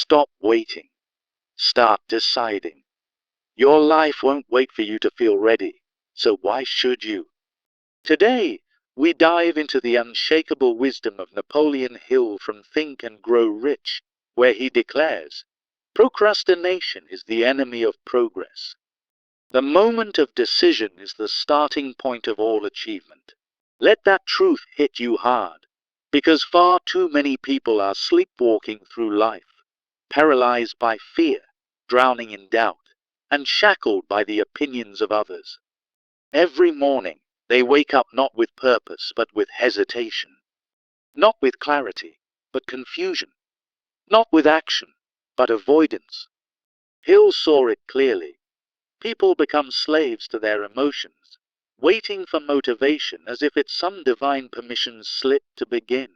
Stop waiting. Start deciding. Your life won't wait for you to feel ready, so why should you? Today, we dive into the unshakable wisdom of Napoleon Hill from Think and Grow Rich, where he declares, procrastination is the enemy of progress. The moment of decision is the starting point of all achievement. Let that truth hit you hard, because far too many people are sleepwalking through life, paralyzed by fear, drowning in doubt, and shackled by the opinions of others. Every morning, they wake up not with purpose, but with hesitation. Not with clarity, but confusion. Not with action, but avoidance. Hill saw it clearly. People become slaves to their emotions, waiting for motivation as if it's some divine permission slip to begin.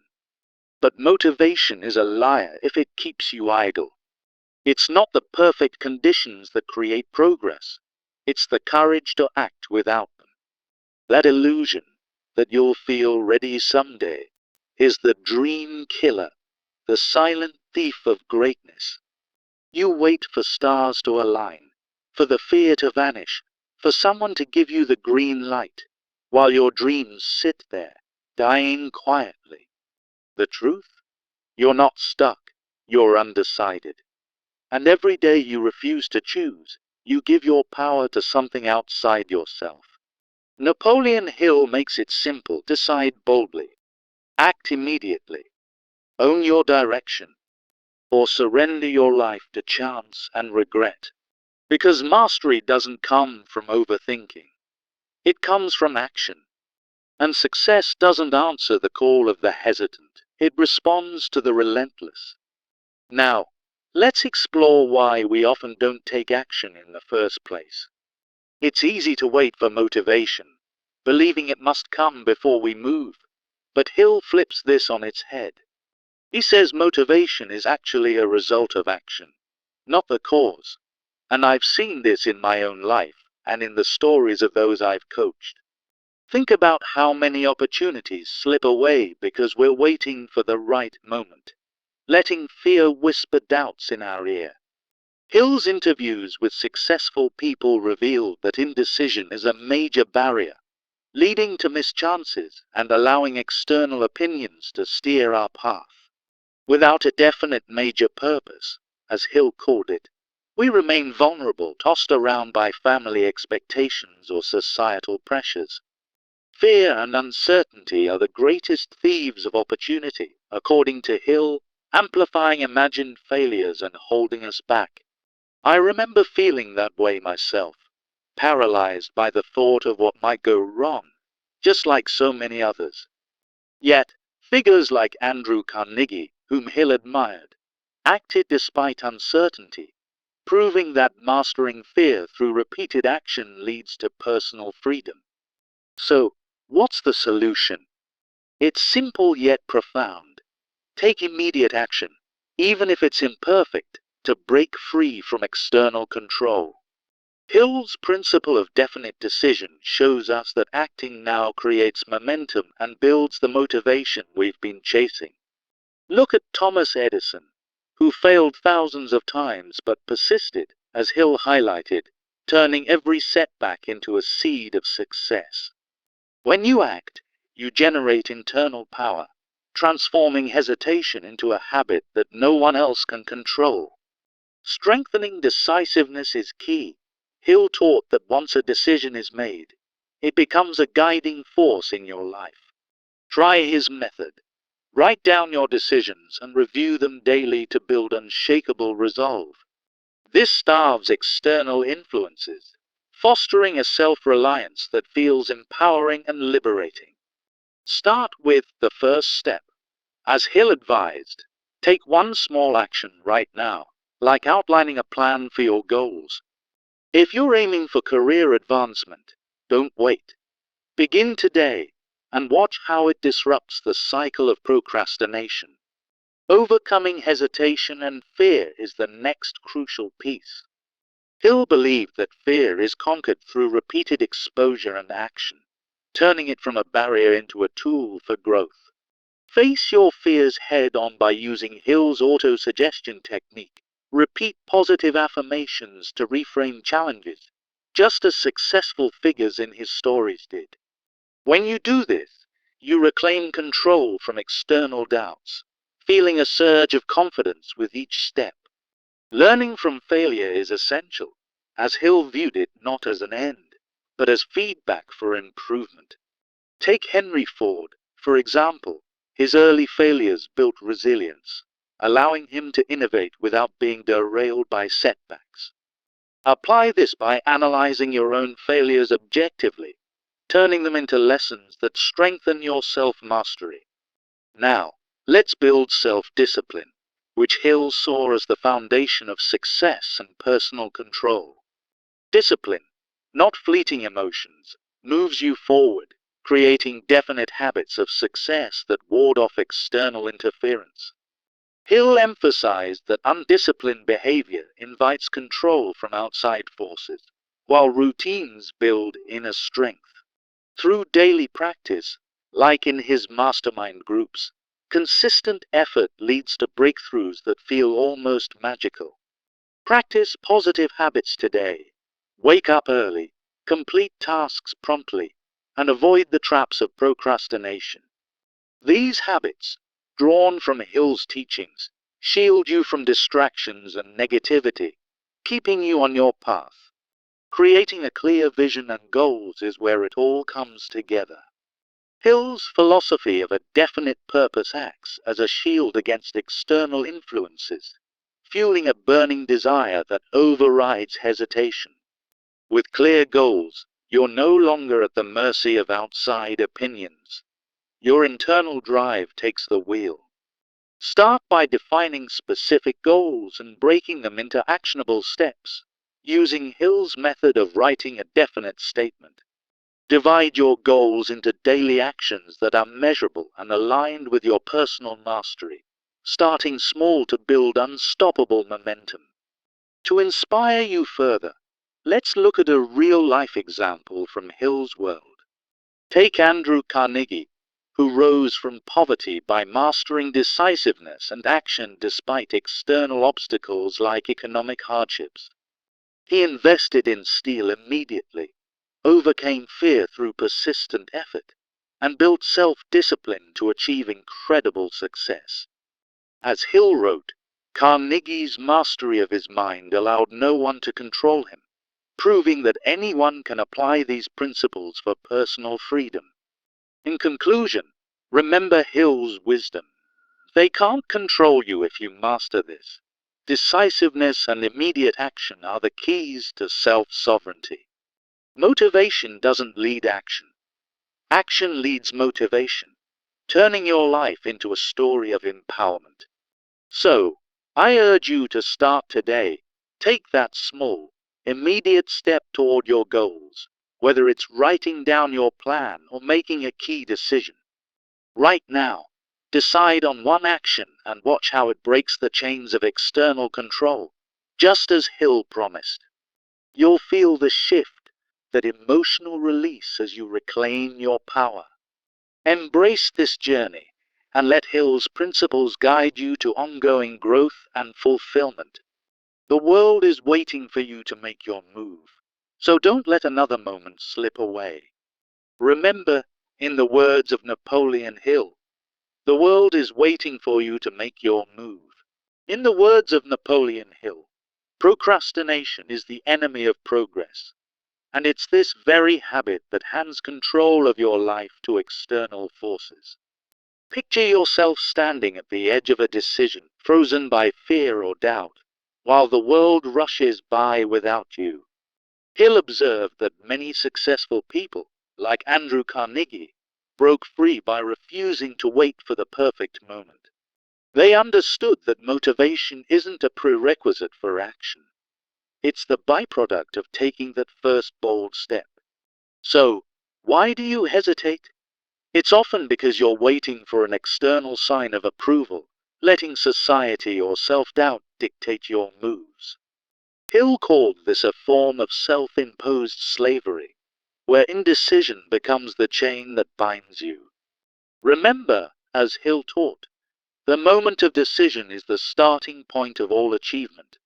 But motivation is a liar if it keeps you idle. It's not the perfect conditions that create progress. It's the courage to act without them. That illusion that you'll feel ready someday is the dream killer, the silent thief of greatness. You wait for stars to align, for the fear to vanish, for someone to give you the green light, while your dreams sit there, dying quietly. The truth? You're not stuck, you're undecided. And every day you refuse to choose, you give your power to something outside yourself. Napoleon Hill makes it simple. Decide boldly. Act immediately. Own your direction. Or surrender your life to chance and regret. Because mastery doesn't come from overthinking. It comes from action. And success doesn't answer the call of the hesitant. It responds to the relentless. Now, let's explore why we often don't take action in the first place. It's easy to wait for motivation, believing it must come before we move. But Hill flips this on its head. He says motivation is actually a result of action, not the cause. And I've seen this in my own life, and in the stories of those I've coached. Think about how many opportunities slip away because we're waiting for the right moment, letting fear whisper doubts in our ear. Hill's interviews with successful people revealed that indecision is a major barrier, leading to mischances and allowing external opinions to steer our path. Without a definite major purpose, as Hill called it, we remain vulnerable, tossed around by family expectations or societal pressures. Fear and uncertainty are the greatest thieves of opportunity, according to Hill, amplifying imagined failures and holding us back. I remember feeling that way myself, paralyzed by the thought of what might go wrong, just like so many others. Yet, figures like Andrew Carnegie, whom Hill admired, acted despite uncertainty, proving that mastering fear through repeated action leads to personal freedom. So, what's the solution? It's simple yet profound. Take immediate action, even if it's imperfect, to break free from external control. Hill's principle of definite decision shows us that acting now creates momentum and builds the motivation we've been chasing. Look at Thomas Edison, who failed thousands of times but persisted, as Hill highlighted, turning every setback into a seed of success. When you act, you generate internal power, transforming hesitation into a habit that no one else can control. Strengthening decisiveness is key. Hill taught that once a decision is made, it becomes a guiding force in your life. Try his method. Write down your decisions and review them daily to build unshakable resolve. This starves external influences, fostering a self-reliance that feels empowering and liberating. Start with the first step. As Hill advised, take one small action right now, like outlining a plan for your goals. If you're aiming for career advancement, don't wait. Begin today and watch how it disrupts the cycle of procrastination. Overcoming hesitation and fear is the next crucial piece. Hill believed that fear is conquered through repeated exposure and action, turning it from a barrier into a tool for growth. Face your fears head-on by using Hill's auto-suggestion technique. Repeat positive affirmations to reframe challenges, just as successful figures in his stories did. When you do this, you reclaim control from external doubts, feeling a surge of confidence with each step. Learning from failure is essential, as Hill viewed it not as an end, but as feedback for improvement. Take Henry Ford, for example. His early failures built resilience, allowing him to innovate without being derailed by setbacks. Apply this by analyzing your own failures objectively, turning them into lessons that strengthen your self-mastery. Now, let's build self-discipline, which Hill saw as the foundation of success and personal control. Discipline, not fleeting emotions, moves you forward, creating definite habits of success that ward off external interference. Hill emphasized that undisciplined behavior invites control from outside forces, while routines build inner strength. Through daily practice, like in his mastermind groups, consistent effort leads to breakthroughs that feel almost magical. Practice positive habits today. Wake up early, complete tasks promptly, and avoid the traps of procrastination. These habits, drawn from Hill's teachings, shield you from distractions and negativity, keeping you on your path. Creating a clear vision and goals is where it all comes together. Hill's philosophy of a definite purpose acts as a shield against external influences, fueling a burning desire that overrides hesitation. With clear goals, you're no longer at the mercy of outside opinions. Your internal drive takes the wheel. Start by defining specific goals and breaking them into actionable steps, using Hill's method of writing a definite statement. Divide your goals into daily actions that are measurable and aligned with your personal mastery, starting small to build unstoppable momentum. To inspire you further, let's look at a real-life example from Hill's world. Take Andrew Carnegie, who rose from poverty by mastering decisiveness and action despite external obstacles like economic hardships. He invested in steel immediately, overcame fear through persistent effort, and built self-discipline to achieve incredible success. As Hill wrote, Carnegie's mastery of his mind allowed no one to control him, proving that anyone can apply these principles for personal freedom. In conclusion, remember Hill's wisdom. They can't control you if you master this. Decisiveness and immediate action are the keys to self-sovereignty. Motivation doesn't lead action. Action leads motivation, turning your life into a story of empowerment. So, I urge you to start today. Take that small, immediate step toward your goals, whether it's writing down your plan or making a key decision. Right now, decide on one action and watch how it breaks the chains of external control, just as Hill promised. You'll feel the shift, that emotional release as you reclaim your power. Embrace this journey, and let Hill's principles guide you to ongoing growth and fulfillment. The world is waiting for you to make your move, so don't let another moment slip away. Remember, in the words of Napoleon Hill, the world is waiting for you to make your move. In the words of Napoleon Hill, procrastination is the enemy of progress, and it's this very habit that hands control of your life to external forces. Picture yourself standing at the edge of a decision, frozen by fear or doubt, while the world rushes by without you. Hill observed that many successful people, like Andrew Carnegie, broke free by refusing to wait for the perfect moment. They understood that motivation isn't a prerequisite for action. It's the byproduct of taking that first bold step. So, why do you hesitate? It's often because you're waiting for an external sign of approval, letting society or self-doubt dictate your moves. Hill called this a form of self-imposed slavery, where indecision becomes the chain that binds you. Remember, As Hill taught, the moment of decision is the starting point of all achievement,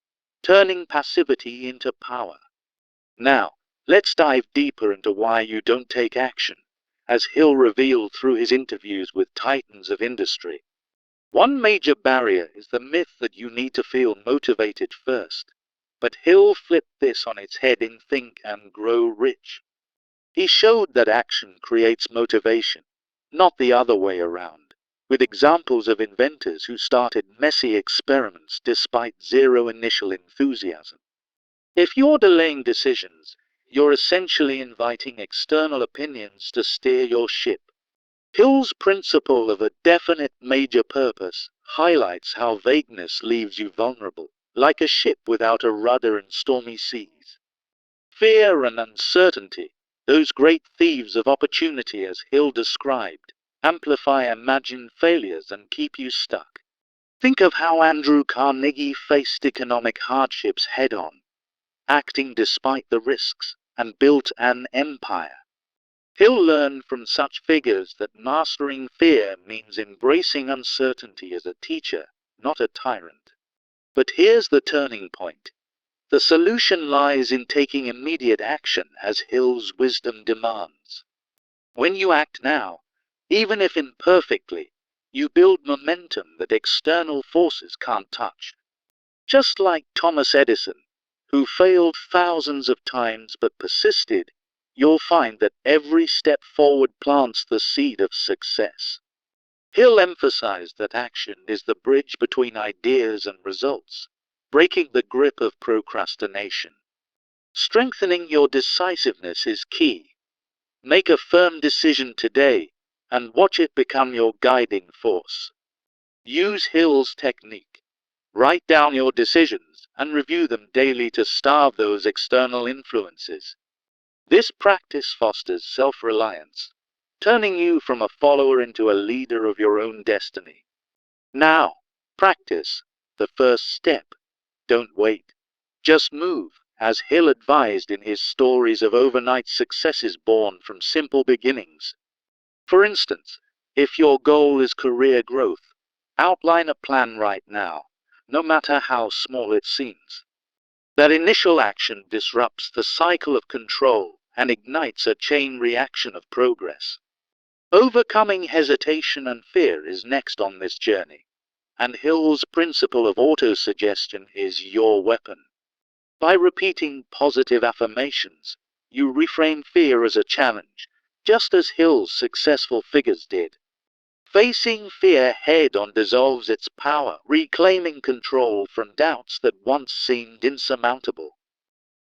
turning passivity into power. Now, let's dive deeper into why you don't take action, as Hill revealed through his interviews with titans of industry. One major barrier is the myth that you need to feel motivated first. But Hill flipped this on its head in Think and Grow Rich. He showed that action creates motivation, not the other way around, with examples of inventors who started messy experiments despite zero initial enthusiasm. If you're delaying decisions, you're essentially inviting external opinions to steer your ship. Hill's principle of a definite major purpose highlights how vagueness leaves you vulnerable, like a ship without a rudder in stormy seas. Fear and uncertainty, those great thieves of opportunity as Hill described, amplify imagined failures and keep you stuck. Think of how Andrew Carnegie faced economic hardships head-on, acting despite the risks, and built an empire. Hill learned from such figures that mastering fear means embracing uncertainty as a teacher, not a tyrant. But here's the turning point. The solution lies in taking immediate action as Hill's wisdom demands. When you act now, even if imperfectly, you build momentum that external forces can't touch. Just like Thomas Edison, who failed thousands of times but persisted, you'll find that every step forward plants the seed of success. Hill emphasized that action is the bridge between ideas and results, breaking the grip of procrastination. Strengthening your decisiveness is key. Make a firm decision today and watch it become your guiding force. Use Hill's technique. Write down your decisions and review them daily to starve those external influences. This practice fosters self-reliance, turning you from a follower into a leader of your own destiny. Now, practice, the first step. Don't wait. Just move, as Hill advised in his stories of overnight successes born from simple beginnings. For instance, if your goal is career growth, outline a plan right now, no matter how small it seems. That initial action disrupts the cycle of control and ignites a chain reaction of progress. Overcoming hesitation and fear is next on this journey, and Hill's principle of autosuggestion is your weapon. By repeating positive affirmations, you reframe fear as a challenge, just as Hill's successful figures did. Facing fear head-on dissolves its power, reclaiming control from doubts that once seemed insurmountable.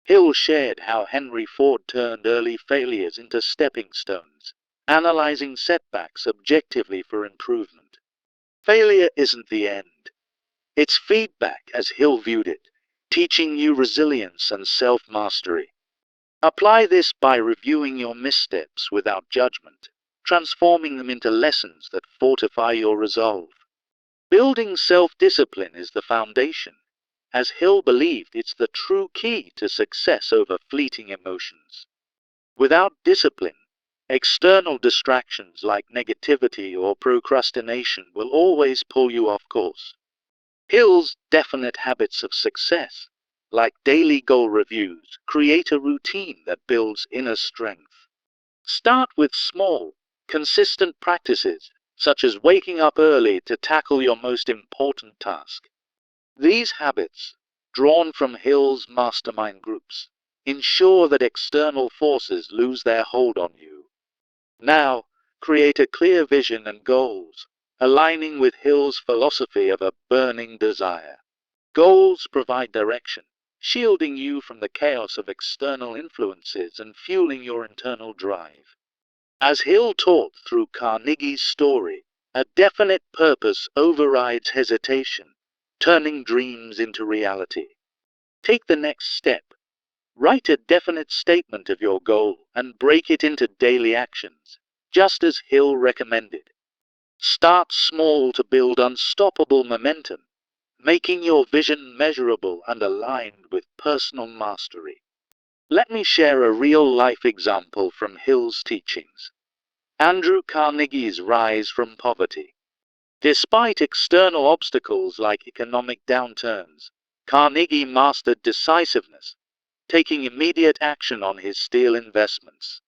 Hill shared how Henry Ford turned early failures into stepping stones, analyzing setbacks objectively for improvement. Failure isn't the end. It's feedback, as Hill viewed it, teaching you resilience and self-mastery. Apply this by reviewing your missteps without judgment, transforming them into lessons that fortify your resolve. Building self-discipline is the foundation, as Hill believed it's the true key to success over fleeting emotions. Without discipline, external distractions like negativity or procrastination will always pull you off course. Hill's definite habits of success, like daily goal reviews, create a routine that builds inner strength. Start with small, consistent practices, such as waking up early to tackle your most important task. These habits, drawn from Hill's mastermind groups, ensure that external forces lose their hold on you. Now, create a clear vision and goals, aligning with Hill's philosophy of a burning desire. Goals provide direction, shielding you from the chaos of external influences and fueling your internal drive. As Hill taught through Carnegie's story, a definite purpose overrides hesitation, turning dreams into reality. Take the next step. Write a definite statement of your goal and break it into daily actions, just as Hill recommended. Start small to build unstoppable momentum, making your vision measurable and aligned with personal mastery. Let me share a real-life example from Hill's teachings. Andrew Carnegie's rise from poverty. Despite external obstacles like economic downturns, Carnegie mastered decisiveness, taking immediate action on his steel investments.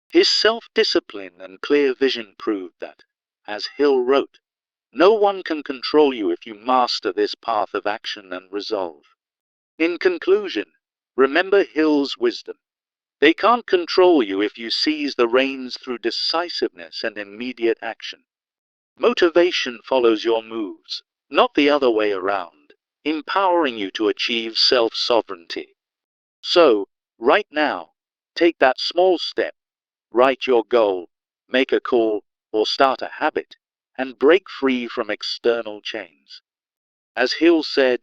His self-discipline and clear vision proved that, as Hill wrote, no one can control you if you master this path of action and resolve. In conclusion, remember Hill's wisdom. They can't control you if you seize the reins through decisiveness and immediate action. Motivation follows your moves, not the other way around, empowering you to achieve self-sovereignty. So, right now, take that small step, write your goal, make a call, or start a habit, and break free from external chains. As Hill said,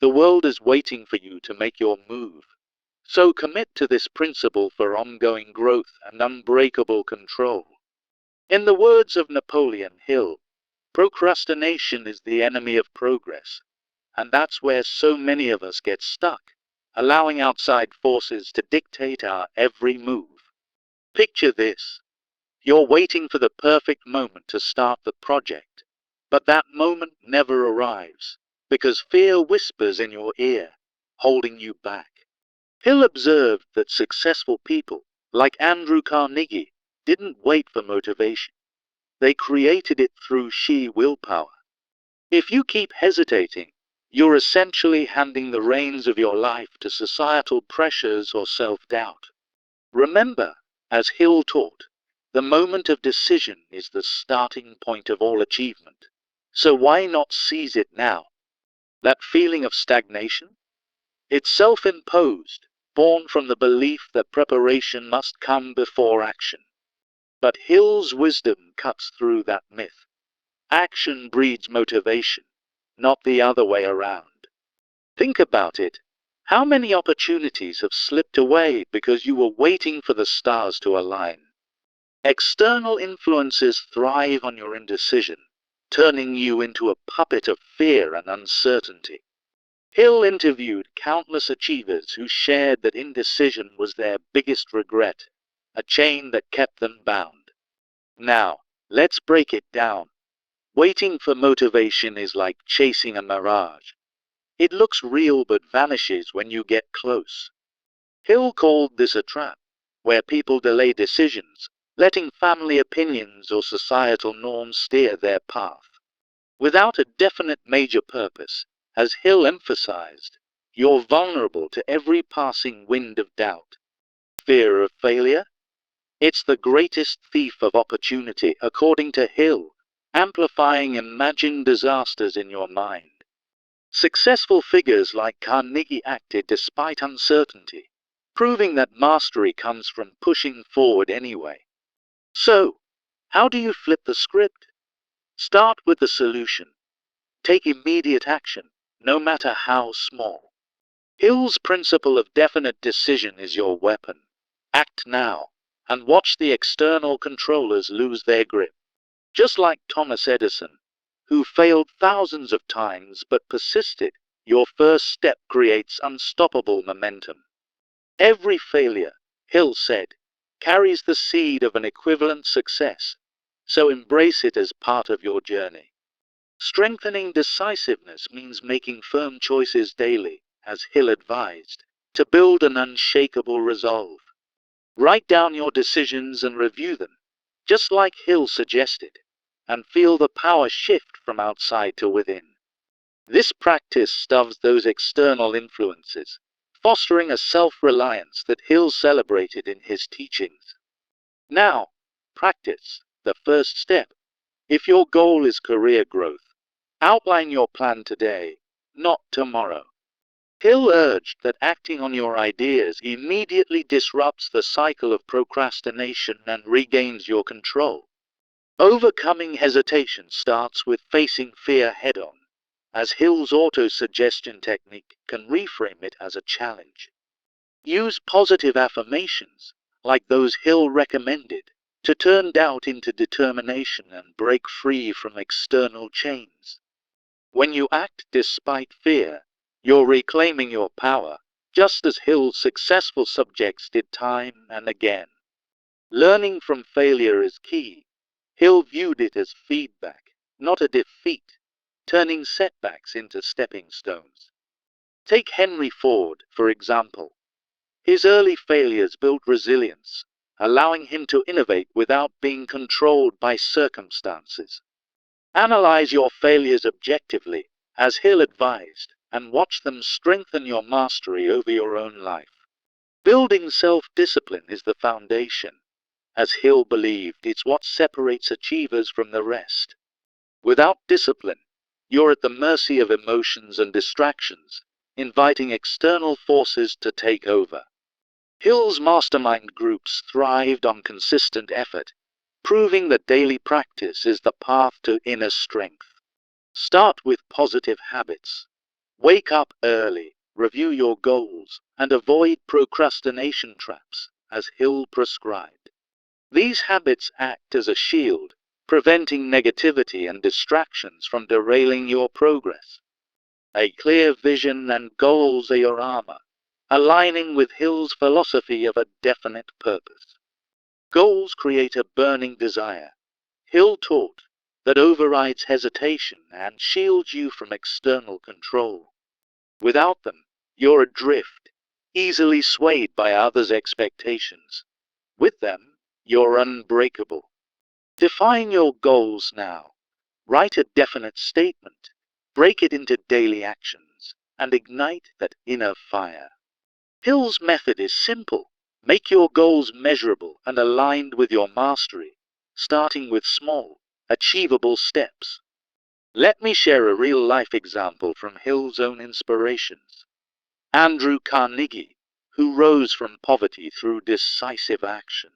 the world is waiting for you to make your move. So commit to this principle for ongoing growth and unbreakable control. In the words of Napoleon Hill, procrastination is the enemy of progress, and that's where so many of us get stuck, allowing outside forces to dictate our every move. Picture this. You're waiting for the perfect moment to start the project, but that moment never arrives, because fear whispers in your ear, holding you back. Hill observed that successful people, like Andrew Carnegie, didn't wait for motivation. They created it through sheer willpower. If you keep hesitating, you're essentially handing the reins of your life to societal pressures or self-doubt. Remember, as Hill taught, the moment of decision is the starting point of all achievement. So why not seize it now? That feeling of stagnation? It's self-imposed, born from the belief that preparation must come before action. But Hill's wisdom cuts through that myth. Action breeds motivation, not the other way around. Think about it. How many opportunities have slipped away because you were waiting for the stars to align? External influences thrive on your indecision, turning you into a puppet of fear and uncertainty. Hill interviewed countless achievers who shared that indecision was their biggest regret, a chain that kept them bound. Now, let's break it down. Waiting for motivation is like chasing a mirage. It looks real but vanishes when you get close. Hill called this a trap, where people delay decisions, letting family opinions or societal norms steer their path. Without a definite major purpose, as Hill emphasized, you're vulnerable to every passing wind of doubt. Fear of failure? It's the greatest thief of opportunity, according to Hill, amplifying imagined disasters in your mind. Successful figures like Carnegie acted despite uncertainty, proving that mastery comes from pushing forward anyway. So, how do you flip the script? Start with the solution. Take immediate action, no matter how small. Hill's principle of definite decision is your weapon. Act now, and watch the external controllers lose their grip. Just like Thomas Edison, who failed thousands of times but persisted, your first step creates unstoppable momentum. Every failure, Hill said, carries the seed of an equivalent success, so embrace it as part of your journey. Strengthening decisiveness means making firm choices daily, as Hill advised, to build an unshakable resolve. Write down your decisions and review them, just like Hill suggested, and feel the power shift from outside to within. This practice stuffs those external influences, fostering a self-reliance that Hill celebrated in his teachings. Now, practice, the first step. If your goal is career growth, outline your plan today, not tomorrow. Hill urged that acting on your ideas immediately disrupts the cycle of procrastination and regains your control. Overcoming hesitation starts with facing fear head-on, as Hill's auto-suggestion technique can reframe it as a challenge. Use positive affirmations, like those Hill recommended, to turn doubt into determination and break free from external chains. When you act despite fear, you're reclaiming your power, just as Hill's successful subjects did time and again. Learning from failure is key. Hill viewed it as feedback, not a defeat, turning setbacks into stepping stones. Take Henry Ford, for example. His early failures built resilience, allowing him to innovate without being controlled by circumstances. Analyze your failures objectively, as Hill advised, and watch them strengthen your mastery over your own life. Building self-discipline is the foundation. As Hill believed, it's what separates achievers from the rest. Without discipline, you're at the mercy of emotions and distractions, inviting external forces to take over. Hill's mastermind groups thrived on consistent effort, proving that daily practice is the path to inner strength. Start with positive habits. Wake up early, review your goals, and avoid procrastination traps, as Hill prescribed. These habits act as a shield, preventing negativity and distractions from derailing your progress. A clear vision and goals are your armor, aligning with Hill's philosophy of a definite purpose. Goals create a burning desire. Hill taught that overrides hesitation and shields you from external control. Without them, you're adrift, easily swayed by others' expectations. With them, you're unbreakable. Define your goals now. Write a definite statement, break it into daily actions, and ignite that inner fire. Hill's method is simple. Make your goals measurable and aligned with your mastery, starting with small, achievable steps. Let me share a real-life example from Hill's own inspirations. Andrew Carnegie, who rose from poverty through decisive action.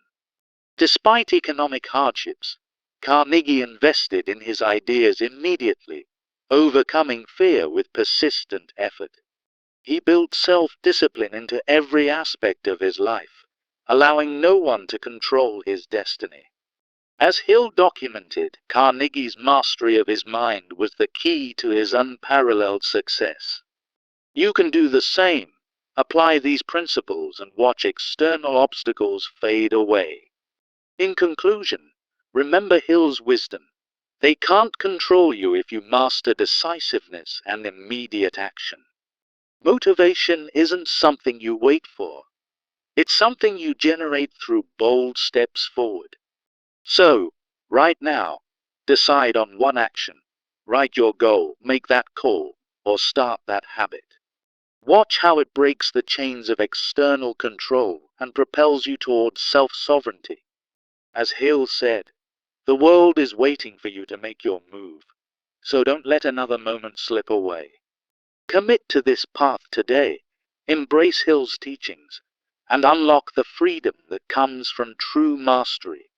Despite economic hardships, Carnegie invested in his ideas immediately, overcoming fear with persistent effort. He built self-discipline into every aspect of his life, allowing no one to control his destiny. As Hill documented, Carnegie's mastery of his mind was the key to his unparalleled success. You can do the same. Apply these principles and watch external obstacles fade away. In conclusion, remember Hill's wisdom. They can't control you if you master decisiveness and immediate action. Motivation isn't something you wait for. It's something you generate through bold steps forward. So, right now, decide on one action. Write your goal, make that call, or start that habit. Watch how it breaks the chains of external control and propels you towards self-sovereignty. As Hill said, the world is waiting for you to make your move, so don't let another moment slip away. Commit to this path today, embrace Hill's teachings, and unlock the freedom that comes from true mastery.